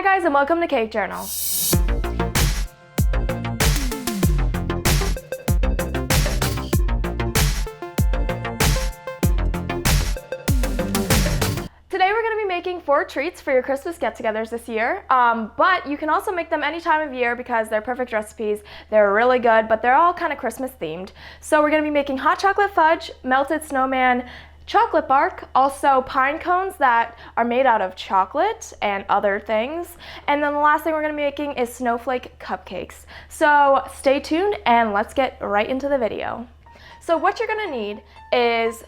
Hi guys, and welcome to CakeJournal. Today we're going to be making 4 treats for your Christmas get-togethers this year, but you can also make them any time of year because they're perfect recipes. They're really good, but they're all kind of Christmas themed. So we're going to be making hot chocolate fudge, melted snowman, chocolate bark, also pine cones that are made out of chocolate and other things. And then the last thing we're going to be making is snowflake cupcakes. So stay tuned and let's get right into the video. So what you're going to need is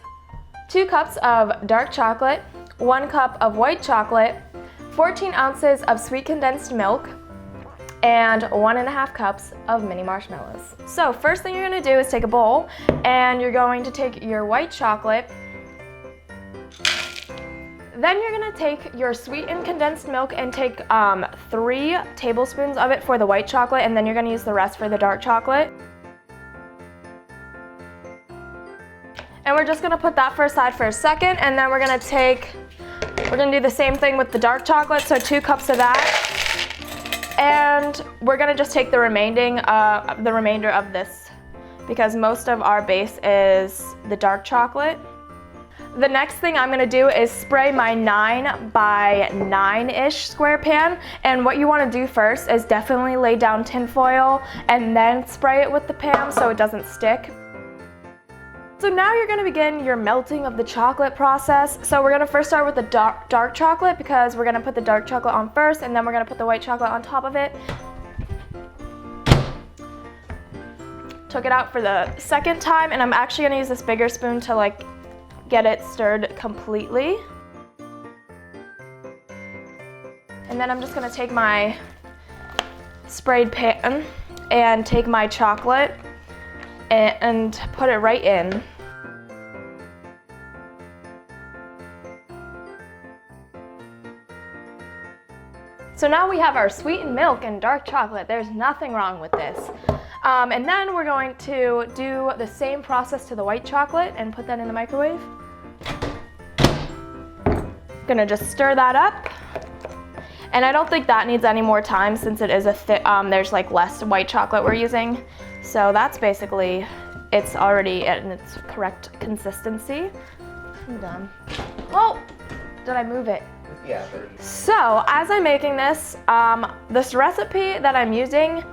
2 cups of dark chocolate, 1 cup of white chocolate, 14 ounces of sweet condensed milk, and 1.5 cups of mini marshmallows. So first thing you're going to do is take a bowl and you're going to take your white chocolate. Then you're going to take your sweetened condensed milk and take 3 tablespoons of it for the white chocolate, and then you're going to use the rest for the dark chocolate. And we're just going to put that aside for a second, and then we're going to do the same thing with the dark chocolate, so 2 cups of that. And we're going to just take the remainder of this because most of our base is the dark chocolate. The next thing I'm going to do is spray my 9 by 9-ish square pan, and what you want to do first is definitely lay down tin foil and then spray it with the pan so it doesn't stick. So now you're going to begin your melting of the chocolate process. So we're going to first start with the dark chocolate because we're going to put the dark chocolate on first, and then we're going to put the white chocolate on top of it. Took it out for the second time, and I'm actually going to use this bigger spoon to get it stirred completely. And then I'm just going to take my sprayed pan and take my chocolate and put it right in. So now we have our sweetened milk and dark chocolate. There's nothing wrong with this. And then we're going to do the same process to the white chocolate and put that in the microwave. Gonna just stir that up. And I don't think that needs any more time since it is there's less white chocolate we're using. So that's basically, it's already in its correct consistency. I'm done. Oh, did I move it? Yeah. So as I'm making this, this recipe that I'm using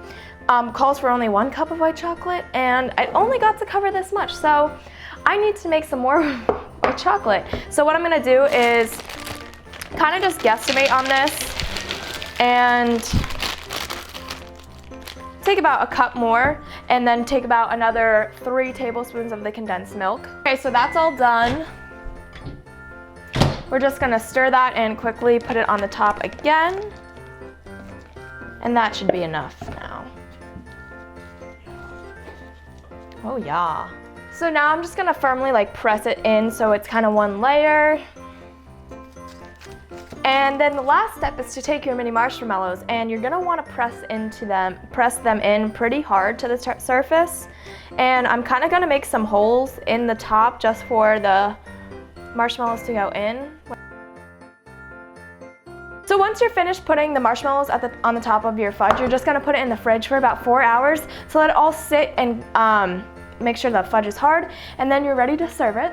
calls for only 1 cup of white chocolate, and I only got to cover this much, so I need to make some more white chocolate. So what I'm gonna do is kind of just guesstimate on this and take about a cup more, and then take about another 3 tablespoons of the condensed milk. Okay, so that's all done. We're just gonna stir that and quickly put it on the top again. And that should be enough now. Oh yeah. So now I'm just gonna firmly press it in so it's kind of one layer. And then the last step is to take your mini marshmallows, and you're gonna want to press them in pretty hard to the surface. And I'm kind of gonna make some holes in the top just for the marshmallows to go in. So once you're finished putting the marshmallows on the top of your fudge, you're just gonna put it in the fridge for about 4 hours to let it all sit and make sure the fudge is hard, and then you're ready to serve it.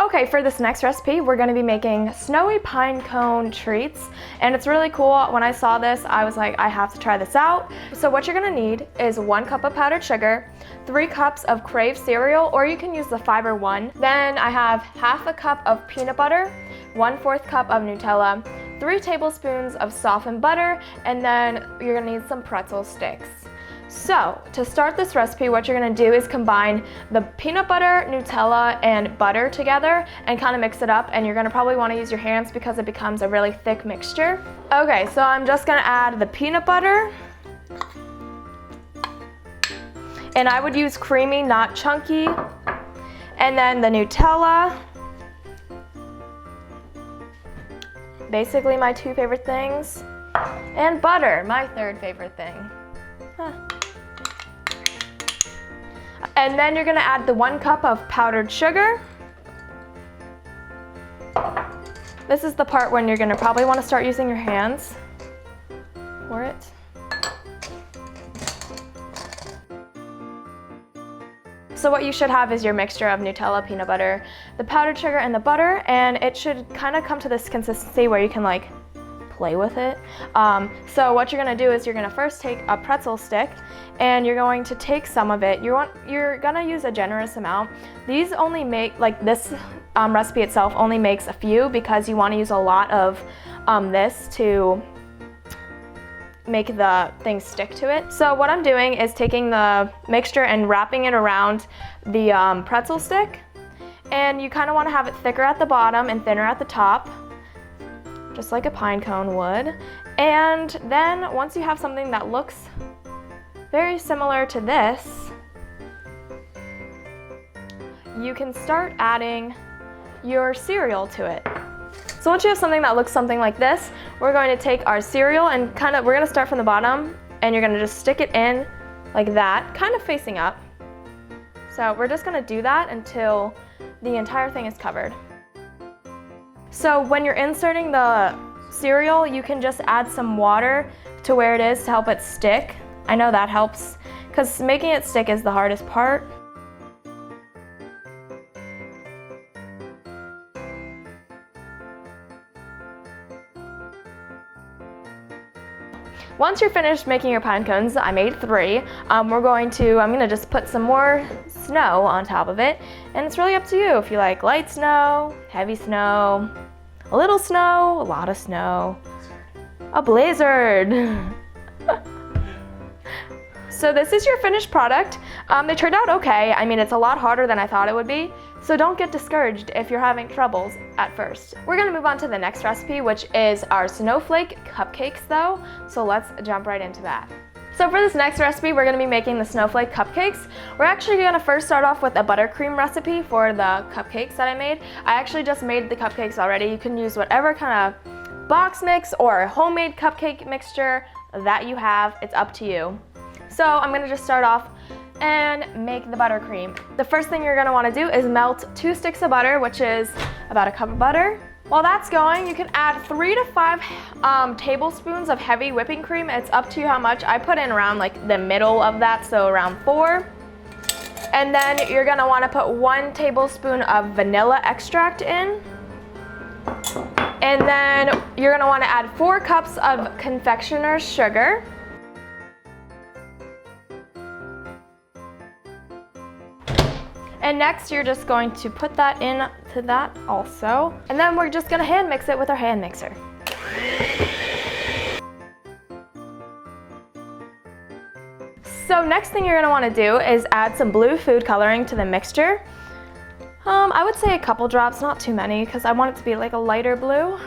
Okay, for this next recipe, we're going to be making snowy pine cone treats, and it's really cool. When I saw this, I was like, I have to try this out. So what you're going to need is 1 cup of powdered sugar, 3 cups of Crave cereal, or you can use the Fiber One. Then I have half a cup of peanut butter, 1/4 cup of Nutella, 3 tablespoons of softened butter, and then you're going to need some pretzel sticks. So to start this recipe, what you're going to do is combine the peanut butter, Nutella, and butter together and kind of mix it up, and you're going to probably want to use your hands because it becomes a really thick mixture. Okay, so I'm just going to add the peanut butter, and I would use creamy, not chunky, and then the Nutella, basically my 2 favorite things, and butter, my 3rd favorite thing. And then you're gonna add the 1 cup of powdered sugar. This is the part when you're gonna probably wanna start using your hands for it. So what you should have is your mixture of Nutella, peanut butter, the powdered sugar, and the butter, and it should kind of come to this consistency where you can like play with it. So what you're gonna do is you're gonna first take a pretzel stick and you're going to take some of it. You're gonna use a generous amount. These only make, like this recipe itself only makes a few because you wanna use a lot of this to make the thing stick to it. So what I'm doing is taking the mixture and wrapping it around the pretzel stick, and you kind of want to have it thicker at the bottom and thinner at the top, just like a pine cone would. And then once you have something that looks very similar to this, you can start adding your cereal to it. So once you have something that looks something like this, we're going to take our cereal and we're gonna start from the bottom, and you're gonna just stick it in like that, kind of facing up. So we're just gonna do that until the entire thing is covered. So when you're inserting the cereal, you can just add some water to where it is to help it stick. I know that helps, because making it stick is the hardest part. Once you're finished making your pine cones, I made 3. I'm gonna just put some more snow on top of it, and it's really up to you if you like light snow, heavy snow, a little snow, a lot of snow, a blizzard. So this is your finished product. They turned out okay. I mean, it's a lot harder than I thought it would be, so don't get discouraged if you're having troubles at first. We're gonna move on to the next recipe, which is our snowflake cupcakes though, so let's jump right into that. So for this next recipe, we're gonna be making the snowflake cupcakes. We're actually gonna first start off with a buttercream recipe for the cupcakes that I made. I actually just made the cupcakes already. You can use whatever kind of box mix or homemade cupcake mixture that you have. It's up to you. So I'm gonna just start off and make the buttercream. The first thing you're gonna wanna do is melt 2 sticks of butter, which is about a cup of butter. While that's going, you can add 3 to 5 tablespoons of heavy whipping cream. It's up to you how much. I put in around like the middle of that, so around 4. And then you're gonna wanna put 1 tablespoon of vanilla extract in. And then you're gonna wanna add 4 cups of confectioner's sugar. And next, you're just going to put that in to that also. And then we're just gonna hand mix it with our hand mixer. So next thing you're gonna wanna do is add some blue food coloring to the mixture. I would say a couple drops, not too many, because I want it to be like a lighter blue.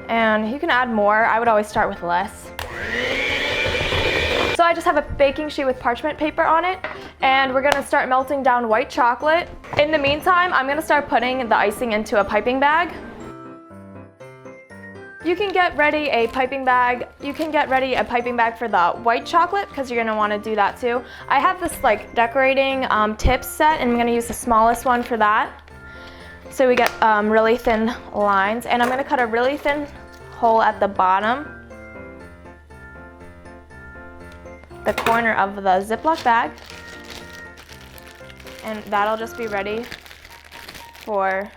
And you can add more. I would always start with less. So I just have a baking sheet with parchment paper on it, and we're gonna start melting down white chocolate. In the meantime, I'm gonna start putting the icing into a piping bag. You can get ready a piping bag. You can get ready a piping bag for the white chocolate because you're gonna wanna do that too. I have this like decorating tips set, and I'm gonna use the smallest one for that. So we get really thin lines, and I'm gonna cut a really thin hole at the bottom, the corner of the Ziploc bag, and that'll just be ready for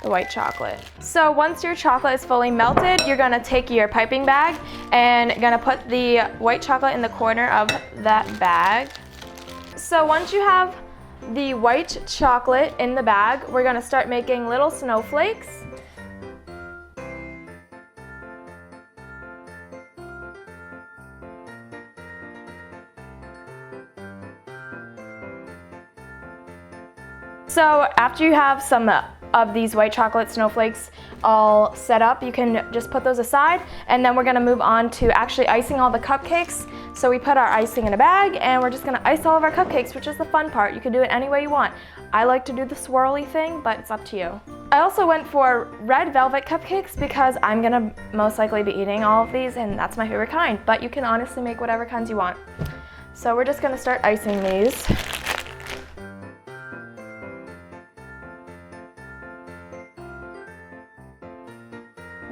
the white chocolate. So once your chocolate is fully melted, you're gonna take your piping bag and gonna put the white chocolate in the corner of that bag. So once you have the white chocolate in the bag, we're gonna start making little snowflakes. So after you have some of these white chocolate snowflakes all set up, you can just put those aside, and then we're gonna move on to actually icing all the cupcakes. So we put our icing in a bag, and we're just gonna ice all of our cupcakes, which is the fun part. You can do it any way you want. I like to do the swirly thing, but it's up to you. I also went for red velvet cupcakes because I'm gonna most likely be eating all of these, and that's my favorite kind, but you can honestly make whatever kinds you want. So we're just gonna start icing these.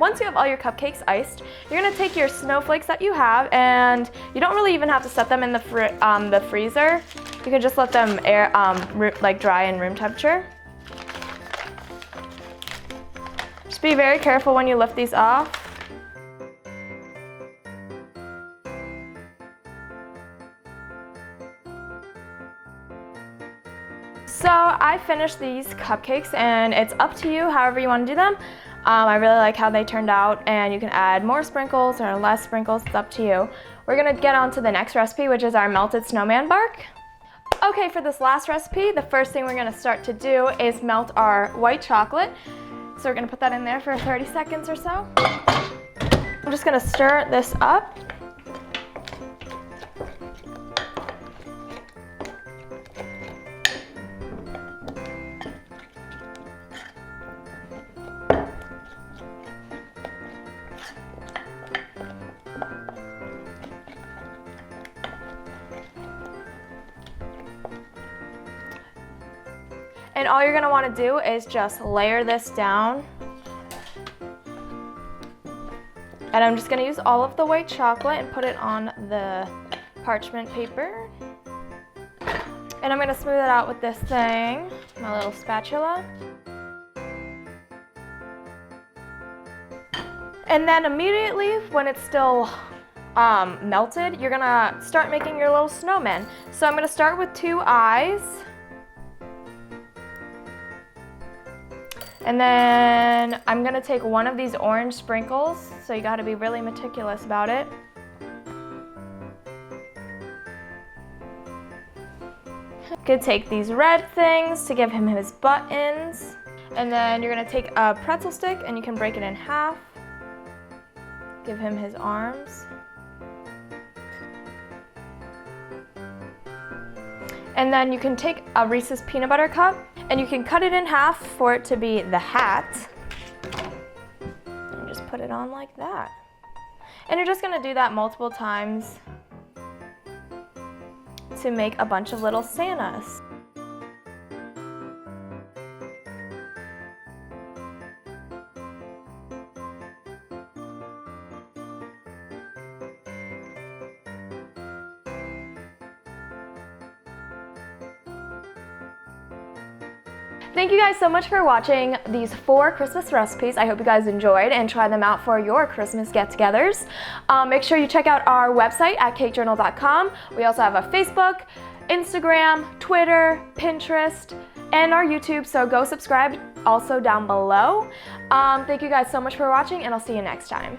once you have all your cupcakes iced, you're gonna take your snowflakes that you have, and you don't really even have to set them in the freezer. You can just let them dry in room temperature. Just be very careful when you lift these off. So I finished these cupcakes, and it's up to you however you want to do them. I really like how they turned out, and you can add more sprinkles or less sprinkles, it's up to you. We're gonna get on to the next recipe, which is our melted snowman bark. Okay, for this last recipe, the first thing we're gonna start to do is melt our white chocolate. So we're gonna put that in there for 30 seconds or so. I'm just gonna stir this up. And all you're gonna wanna do is just layer this down. And I'm just gonna use all of the white chocolate and put it on the parchment paper. And I'm gonna smooth it out with this thing, my little spatula. And then immediately when it's still melted, you're gonna start making your little snowmen. So I'm gonna start with 2 eyes. And then I'm gonna take one of these orange sprinkles, so you gotta be really meticulous about it. Could take these red things to give him his buttons. And then you're gonna take a pretzel stick and you can break it in half. Give him his arms. And then you can take a Reese's peanut butter cup and you can cut it in half for it to be the hat. And just put it on like that. And you're just gonna do that multiple times to make a bunch of little Santas. Thank you guys so much for watching these 4 Christmas recipes. I hope you guys enjoyed and try them out for your Christmas get-togethers. Make sure you check out our website at CakeJournal.com. We also have a Facebook, Instagram, Twitter, Pinterest, and our YouTube, so go subscribe also down below. Thank you guys so much for watching, and I'll see you next time.